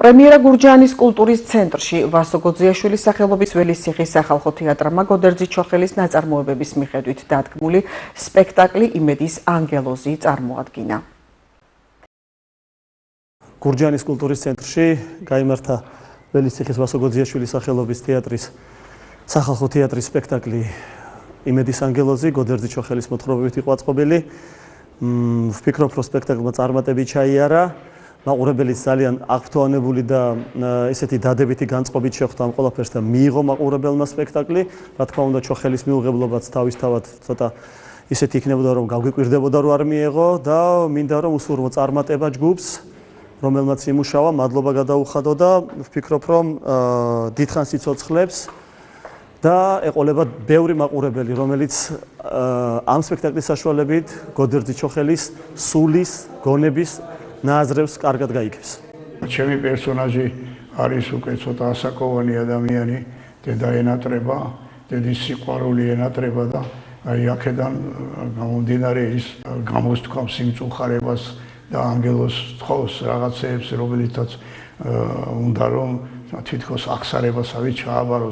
პრემიერა გურჯაანის კულტურის ცენტრში ვასო გოძიაშვილის სახელობის ველისციხის სახალხო თეატრმა გოდერძი ჩოხელის ნაწარმოებების მიხედვით დადგმული სპექტაკლი იმედის ანგელოზი წარმოადგინა. გურჯაანის კულტურის ცენტრში გაიმართა ველისციხის ვასო გოძიაშვილის სახელობის თეატრის სახალხო თეატრის სპექტაკლი იმედის ანგელოზი გოდერძი ჩოხელის მოთხრობებით იყო აწყობილი. ვფიქრობ, რომ სპექტაკლმა წარმატებით ჩაიარა. მაყურებელიც ძალიან აღფრთოვანებული და ესეთი დადებითი განწყობით შეხვდა ამ ყველაფერს და მიიღო მაყურებელმა სპექტაკლი. რა თქმა უნდა, ჩოხელის მიუღებლობაც თავისთავად ცოტა ისეთი იქნებოდა, რომ გავგიკვირდებოდა, რომ არ მიეღო და მინდა რომ უსურვო წარმატება ჯგუფს, რომელმაც იმუშავა, მადლობა გადაუხადო და ვფიქრობ, რომ დიდხანს იცოცხლებს და ეყოლება ბევრი მაყურებელი, რომელიც ამ სპექტაკლის საშუალებით გოდერძი ჩოხელის სულის, გონების ნაზრებს კარგად გაიგებს. ჩემი პერსონაჟი არის უკვე ცოტა ასაკოვანი ადამიანი, დედა ენატრება, დედის სიყვარული ენატრება და აი აქედან გამომდინარე ის გამოსთქვამს სიმწუხარებას და ანგელოზს თხოვს რაღაცეებს, რომელიცაც უნდა რომ თითქოს აღსარებასავით ჩააბაროს.